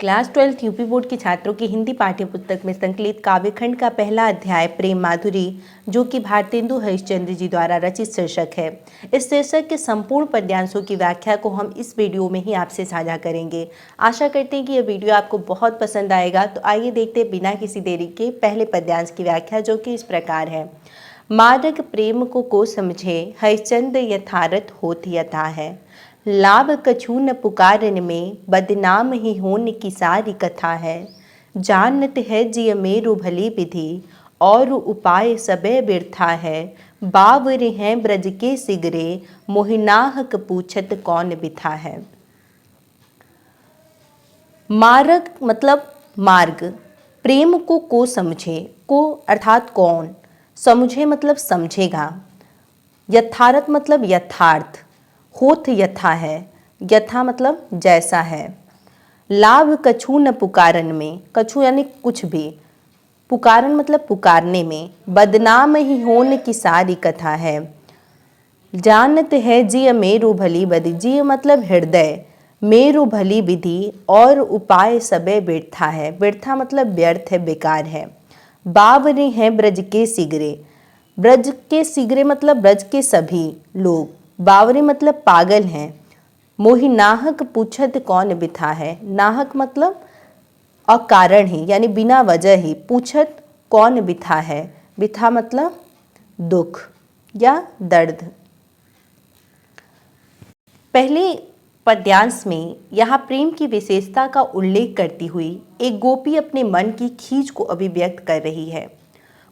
Class 12 UP board के छात्रों की हिंदी पाठ्य पुस्तक में संकलित काव्यखंड का पहला अध्याय प्रेम माधुरी, जो कि भारतेंदु हरिश्चंद्र जी द्वारा रचित शीर्षक है। इस शीर्षक के संपूर्ण पद्यांशों की व्याख्या को हम इस वीडियो में ही आपसे साझा करेंगे। आशा करते हैं कि यह वीडियो आपको बहुत पसंद आएगा। तो आइए देखते हैं बिना किसी देरी के पहले पद्यांश की व्याख्या, जो कि इस प्रकार है। मार्ग प्रेम को समझे, हरिश्चंद्र यथारथ होत यथा है। लाभ कछु न पुकारन में, बदनाम ही होने की सारी कथा है। जानत है जिय मेरु भली विधि, और उपाय सबे बिरथा है। बावरे हैं ब्रज के सिगरे, मोहिनाहक पूछत कौन बिथा है। मार्ग मतलब मार्ग, प्रेम को समझे, को अर्थात कौन, समझे मतलब समझेगा, यथार्थ मतलब यथार्थ, होत यथा है, यथा मतलब जैसा है। लाभ कछु न पुकारन में, कछु यानी कुछ भी, पुकारन मतलब पुकारने में, बदनाम ही होने की सारी कथा है। जानत है जिय मेरु भली विधि, जिय मतलब हृदय, मेरु भली विधि, और उपाय सबे व्यर्था है, व्यर्था मतलब व्यर्थ है, बेकार है। बावरे हैं ब्रज के सिगरे, ब्रज के सिगरे मतलब ब्रज के सभी लोग, बावरे मतलब पागल हैं। मोहि नाहक पूछत कौन बिथा है, नाहक मतलब अकारण ही यानी बिना वजह ही, पूछत कौन बिथा है, बिथा मतलब दुख या दर्द। पहले पद्यांश में यहाँ प्रेम की विशेषता का उल्लेख करती हुई एक गोपी अपने मन की खींच को अभिव्यक्त कर रही है।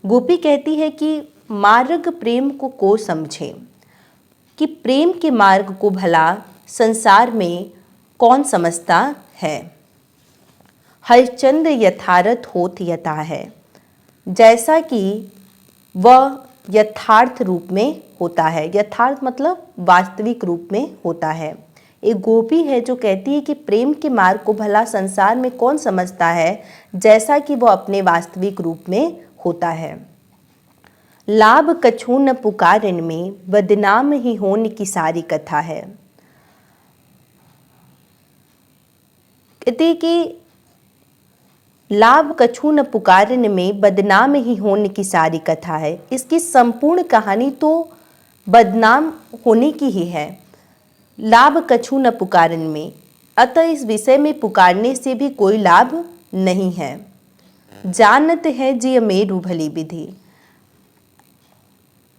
गोपी कहती है कि मार्ग प्रेम को समझे, कि प्रेम के मार्ग को भला संसार में कौन समझता है। हरिश्चंद्र यथार्थ होत यथा है, जैसा कि वह यथार्थ रूप में होता है, यथार्थ मतलब वास्तविक रूप में होता है। एक गोपी है जो कहती है कि प्रेम के मार्ग को भला संसार में कौन समझता है, जैसा कि वह अपने वास्तविक रूप में होता है। लाभ कछु न पुकारन में, बदनाम ही होने की सारी कथा है। कहते कि लाभ कछु न पुकारन में, बदनाम ही होने की सारी कथा है। इसकी संपूर्ण कहानी तो बदनाम होने की ही है। लाभ कछु न पुकारन में, अतः इस विषय में पुकारने से भी कोई लाभ नहीं है। जानत है जिय मेरु भली विधि,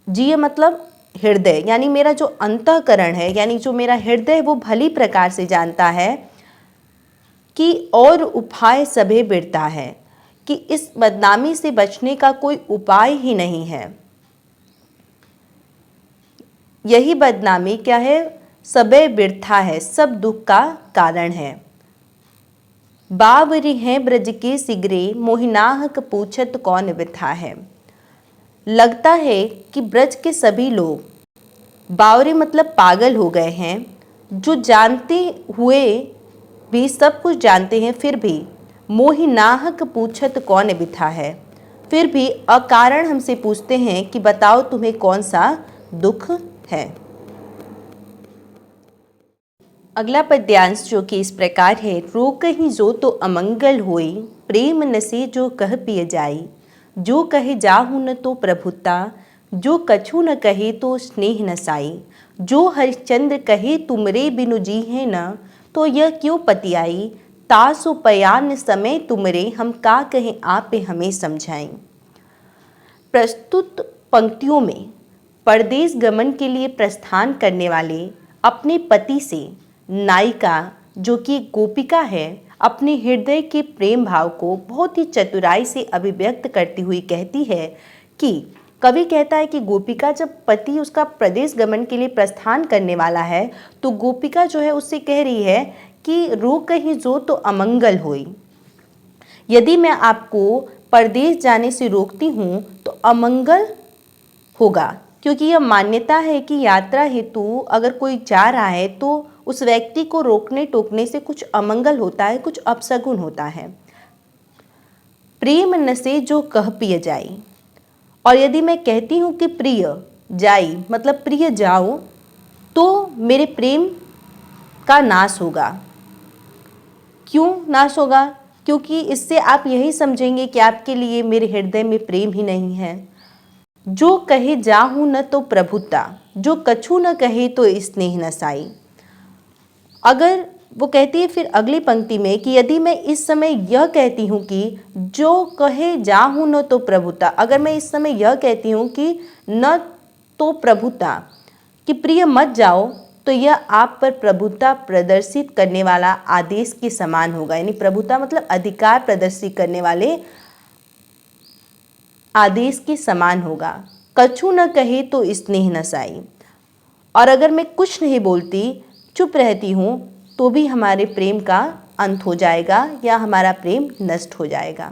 जिय मतलब हृदय, यानी मेरा जो अंतःकरण है, यानी जो मेरा हृदय वो भली प्रकार से जानता है कि और उपाय सभे बिरता है, कि इस बदनामी से बचने का कोई उपाय ही नहीं है। यही बदनामी क्या है, सबे बिरथा है, सब दुख का कारण है। बावरी हैं ब्रज के सिगरे, मोहिनाहक पूछत कौन बिथा है। लगता है कि ब्रज के सभी लोग, बावरे मतलब पागल हो गए हैं, जो जानते हुए भी, सब कुछ जानते हैं फिर भी, मोहि नाहक पूछत कौन बिथा है, फिर भी अकारण हमसे पूछते हैं कि बताओ तुम्हें कौन सा दुख है। अगला पद्यांश जो कि इस प्रकार है। रोक ही जो तो अमंगल होई, प्रेम नसे जो कह पिय जाई। जो कहे जाहु न तो प्रभुता, जो कछु न कहे तो स्नेह न साई। जो हरिश्चंद्र कहे तुमरे बिनु जी है न, तो यह क्यों पतियाई। तासु पयान समय तुमरे, हम का कहें आपे हमें समझाई। प्रस्तुत पंक्तियों में परदेश गमन के लिए प्रस्थान करने वाले अपने पति से नायिका, जो कि गोपिका है, अपने हृदय के प्रेम भाव को बहुत ही चतुराई से अभिव्यक्त करती हुई कहती है कि, कवि कहता है कि गोपिका जब पति उसका प्रदेश गमन के लिए प्रस्थान करने वाला है, तो गोपिका जो है उससे कह रही है कि रोक ही जो तो अमंगल होई। यदि मैं आपको परदेश जाने से रोकती हूँ तो अमंगल होगा, क्योंकि यह मान्यता है कि यात्रा हेतु अगर कोई जा रहा है तो उस व्यक्ति को रोकने टोकने से कुछ अमंगल होता है, कुछ अपशगुन होता है। प्रेम नसे जो कह पिय जाई, और यदि मैं कहती हूँ कि प्रिय जाई मतलब प्रिय जाओ, तो मेरे प्रेम का नाश होगा। क्यों नाश होगा? क्योंकि इससे आप यही समझेंगे कि आपके लिए मेरे हृदय में प्रेम ही नहीं है। जो कहे जाहू न तो प्रभुता, जो कछु न कहे तो स्नेह न साई। अगर वो कहती है फिर अगली पंक्ति में कि यदि मैं इस समय यह कहती हूँ कि जो कहे जाहू न तो प्रभुता, अगर मैं इस समय यह कहती हूँ कि न तो प्रभुता, कि प्रिय मत जाओ, तो यह आप पर प्रभुता प्रदर्शित करने वाला आदेश के समान होगा। यानी प्रभुता मतलब अधिकार प्रदर्शित करने वाले आदेश के समान होगा। कछु न कहे तो स्नेह न साई। और अगर मैं कुछ नहीं बोलती, चुप रहती हूँ, तो भी हमारे प्रेम का अंत हो जाएगा या हमारा प्रेम नष्ट हो जाएगा।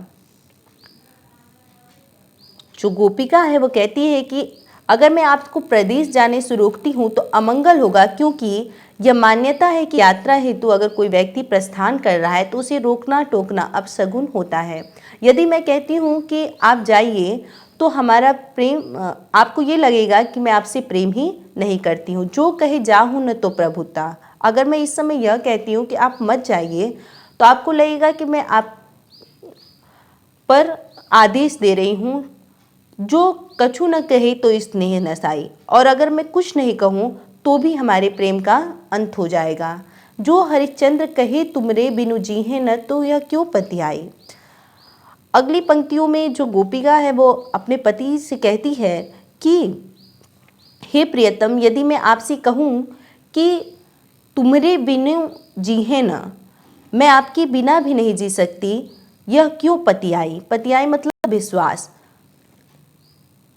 जो गोपिका है वो कहती है कि अगर मैं आपको प्रदेश जाने से रोकती हूँ तो अमंगल होगा, क्योंकि यह मान्यता है कि यात्रा हेतु अगर कोई व्यक्ति प्रस्थान कर रहा है तो उसे रोकना टोकना अपशगुन होता है। यदि मैं कहती हूँ कि आप जाइए तो हमारा प्रेम, आपको ये लगेगा कि मैं आपसे प्रेम ही नहीं करती हूँ। जो कहे जाहू न तो प्रभुता, अगर मैं इस समय यह कहती हूँ कि आप मत जाइए तो आपको लगेगा कि मैं आप पर आदेश दे रही हूँ। जो कछु न कहे तो स्नेह न साई। और अगर मैं कुछ नहीं कहूँ तो भी हमारे प्रेम का अंत हो जाएगा। जो हरिश्चंद्र कहे तुमरे बिनु जीहे न, तो यह क्यों पति आई। अगली पंक्तियों में जो गोपिका है वो अपने पति से कहती है कि हे प्रियतम, यदि मैं आपसे कहूँ कि तुमरे बिनु जीहे न, मैं आपके बिना भी नहीं जी सकती, यह क्यों पति आई। पति आई मतलब विश्वास,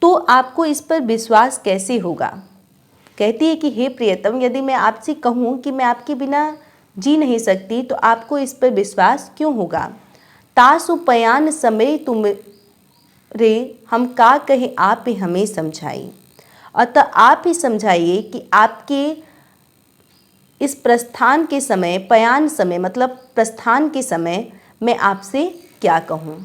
तो आपको इस पर विश्वास कैसे होगा। कहती है कि हे प्रियतम, यदि मैं आपसे कहूँ कि मैं आपके बिना जी नहीं सकती तो आपको इस पर विश्वास क्यों होगा। तासु पयान समय तुम रे, हम का कहे आप ही हमें समझाई। अतः आप ही समझाइए कि आपके इस प्रस्थान के समय, पयान समय मतलब प्रस्थान के समय, मैं आपसे क्या कहूँ।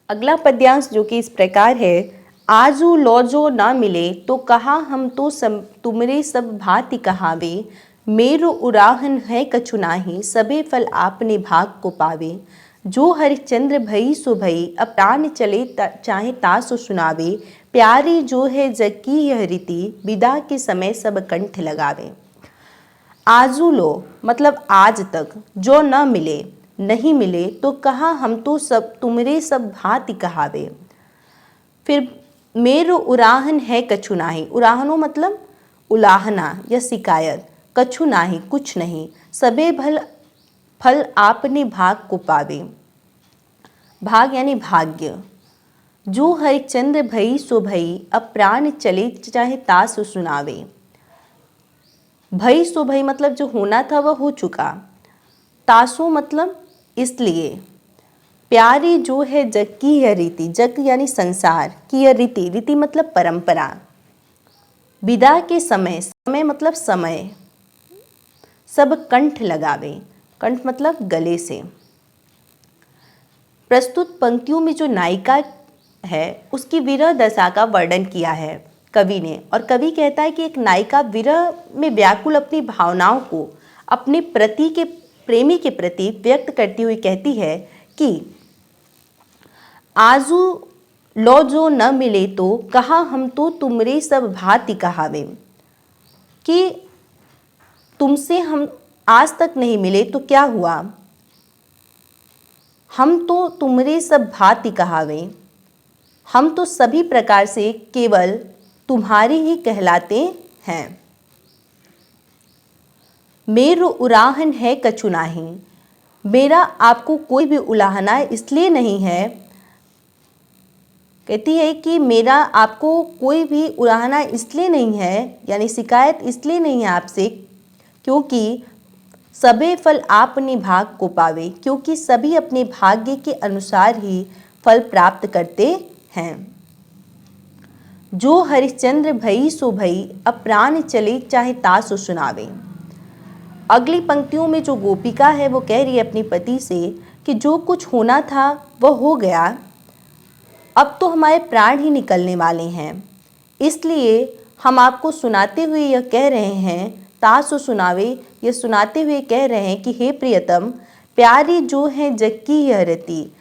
अगला पद्यांश जो कि इस प्रकार है। आजू लौजो ना मिले तो कहा हम तो तुमरे सब भांति कहावे। मेरो उराहन है कछु नाही, सबे फल आपने भाग को पावे। जो हरिश्चंद्र भई सो भई, अब प्राण चले चाहे तासु सुनावे। प्यारी जो है जग की यह रीति, विदा के समय सब कंठ लगावे। आजू लो मतलब आज तक, जो न मिले नहीं मिले, तो कहा हम तो सब तुमरे सब भांति कहावे। फिर मेरो उराहन है कछु नाही, उराहनो मतलब उलाहना या शिकायत, कछु नाही कुछ नहीं, सबे फल आपने भाग को पावे। भाग यानी भाग्य। जो हरिश्चंद्र भई सो भई, अब प्राण चले चाहे तासु सुनावे। भई सो भई मतलब जो होना था वह हो चुका। तासु मतलब इसलिए। प्यारी जो है जग की यह रीति, जग यानी संसार की यह रीति, रीति मतलब परंपरा। विदा के समय, समय मतलब समय, सब कंठ लगावे, कंठ मतलब गले से। प्रस्तुत पंक्तियों में जो नायिका है उसकी विरह दशा का वर्णन किया है कवि ने। और कवि कहता है कि एक नायिका विरह में व्याकुल अपनी भावनाओं को अपने प्रति के प्रेमी के प्रति व्यक्त करती हुई कहती है कि आजू लो जो न मिले तो कहा हम तो तुमरे सब भांति कहावे। कि तुमसे हम आज तक नहीं मिले तो क्या हुआ, हम तो तुमरे सब भांति कहावे, हम तो सभी प्रकार से केवल तुम्हारे ही कहलाते हैं। मेरो उराहन है कछु नाही, मेरा आपको कोई भी उलाहना इसलिए नहीं है। कहती है कि मेरा आपको कोई भी उलाहना इसलिए नहीं है, यानी शिकायत इसलिए नहीं है आपसे, क्योंकि सबे फल आपने भाग को पावे, क्योंकि सभी अपने भाग्य के अनुसार ही फल प्राप्त करते हैं। जो हरिश्चंद्र भई सो भई, अब प्राण चले चाहे तासु सुनावे। अगली पंक्तियों में जो गोपिका है वो कह रही है अपने पति से कि जो कुछ होना था वह हो गया, अब तो हमारे प्राण ही निकलने वाले हैं। इसलिए हम आपको सुनाते हुए यह कह रहे हैं, तासु सुनावे, यह सुनाते हुए कह रहे हैं कि हे प्रियतम, प्यारी जो है जग की यह रीति,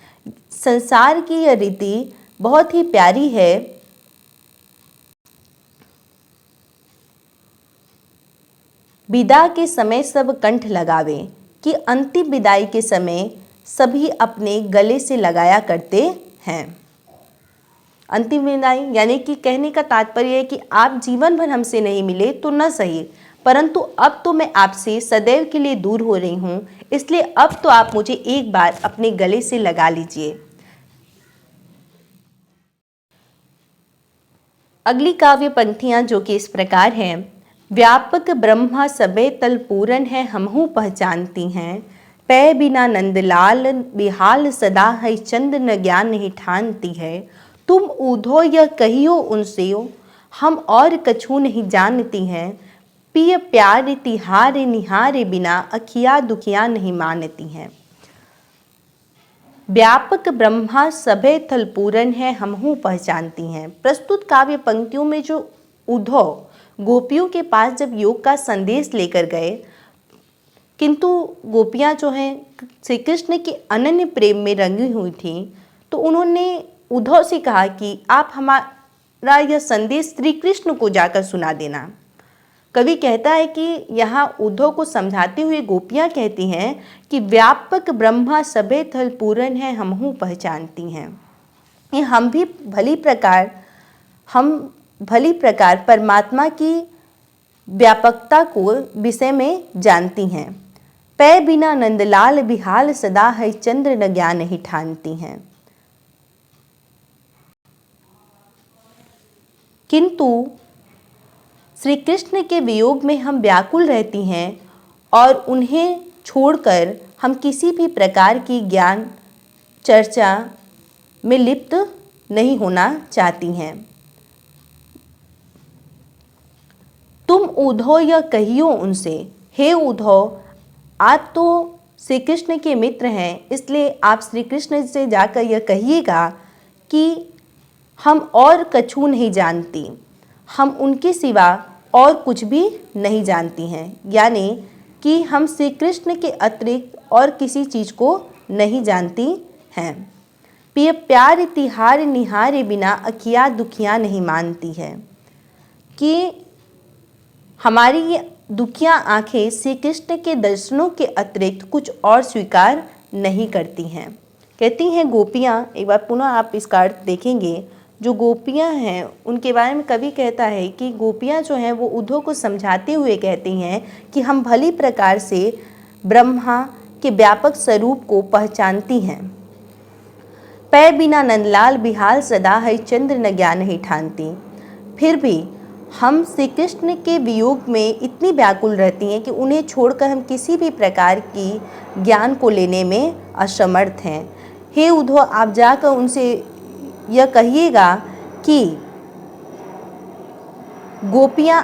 संसार की यह रीति बहुत ही प्यारी है। विदा के समय सब कंठ लगावे, कि अंतिम विदाई के समय सभी अपने गले से लगाया करते हैं। अंतिम विदाई यानी कि कहने का तात्पर्य है कि आप जीवन भर हमसे नहीं मिले तो न सही, परंतु अब तो मैं आपसे सदैव के लिए दूर हो रही हूँ, इसलिए अब तो आप मुझे एक बार अपने गले से लगा लीजिए। अगली काव्य पंक्तियाँ जो कि इस प्रकार हैं। व्यापक ब्रह्मा सबे तल पूरन है हमहू पहचानती हैं, पै बिना नंदलाल बिहाल सदा है चंद न ज्ञान नहीं ठानती है, तुम ऊधो यह कहियो उनसे हम और कछु नहीं जानती हैं, पिय प्यार तिहारे निहारे बिना अखिया दुखिया नहीं मानती हैं। व्यापक ब्रह्मा सभे थल पूरन है हमहू पहचानती हैं। प्रस्तुत काव्य पंक्तियों में जो उद्धव गोपियों के पास जब योग का संदेश लेकर गए, किंतु गोपियां जो हैं श्री कृष्ण के अनन्य प्रेम में रंगी हुई थीं, तो उन्होंने उद्धव से कहा कि आप हमारा यह संदेश श्री कृष्ण को जाकर सुना देना। कवि कहता है कि यहाँ उद्धव को समझाते हुए गोपियाँ कहती हैं कि व्यापक ब्रह्मा सबे थल पूरन है हमहू पहचानती हैं। ये हम भली प्रकार परमात्मा की व्यापकता को विषय में जानती हैं। पै बिना नंदलाल बिहाल सदा है चंद्र न ज्ञान नहीं ठानती हैं। किंतु श्री कृष्ण के वियोग में हम व्याकुल रहती हैं और उन्हें छोड़कर हम किसी भी प्रकार की ज्ञान चर्चा में लिप्त नहीं होना चाहती हैं। तुम उद्धव यह कहियो उनसे, हे उद्धव, आप तो श्री कृष्ण के मित्र हैं, इसलिए आप श्री कृष्ण से जाकर यह कहिएगा कि हम और कछु नहीं जानती, हम उनके सिवा और कुछ भी नहीं जानती हैं, यानी कि हम श्री कृष्ण के अतिरिक्त और किसी चीज़ को नहीं जानती हैं। पिय प्यार तिहार निहारे बिना अखिया दुखिया नहीं मानती है, कि हमारी ये दुखिया आँखें श्री कृष्ण के दर्शनों के अतिरिक्त कुछ और स्वीकार नहीं करती हैं। कहती हैं गोपियाँ, एक बार पुनः आप इसका अर्थ देखेंगे, जो गोपियाँ हैं उनके बारे में कवि कहता है कि गोपियाँ जो हैं वो उद्धव को समझाते हुए कहती हैं कि हम भली प्रकार से ब्रह्मा के व्यापक स्वरूप को पहचानती हैं। पै बिना नंदलाल बिहाल सदा है चंद्र न ज्ञान नहीं ठानती, फिर भी हम श्री कृष्ण के वियोग में इतनी व्याकुल रहती हैं कि उन्हें छोड़कर हम किसी भी प्रकार की ज्ञान को लेने में असमर्थ हैं। हे उद्धव, आप जाकर उनसे यह कहिएगा कि गोपियाँ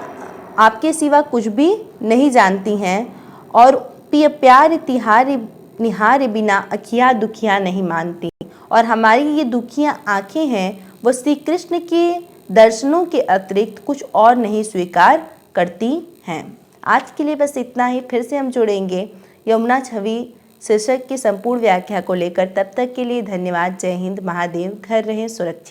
आपके सिवा कुछ भी नहीं जानती हैं और पिय प्यार तिहारे निहारे बिना अखिया दुखिया नहीं मानती, और हमारी ये दुखियाँ आँखें हैं वो श्री कृष्ण के दर्शनों के अतिरिक्त कुछ और नहीं स्वीकार करती हैं। आज के लिए बस इतना ही। फिर से हम जुड़ेंगे यमुना छवि शीर्षक की संपूर्ण व्याख्या को लेकर। तब तक के लिए धन्यवाद। जय हिंद। महादेव। घर रहें सुरक्षित।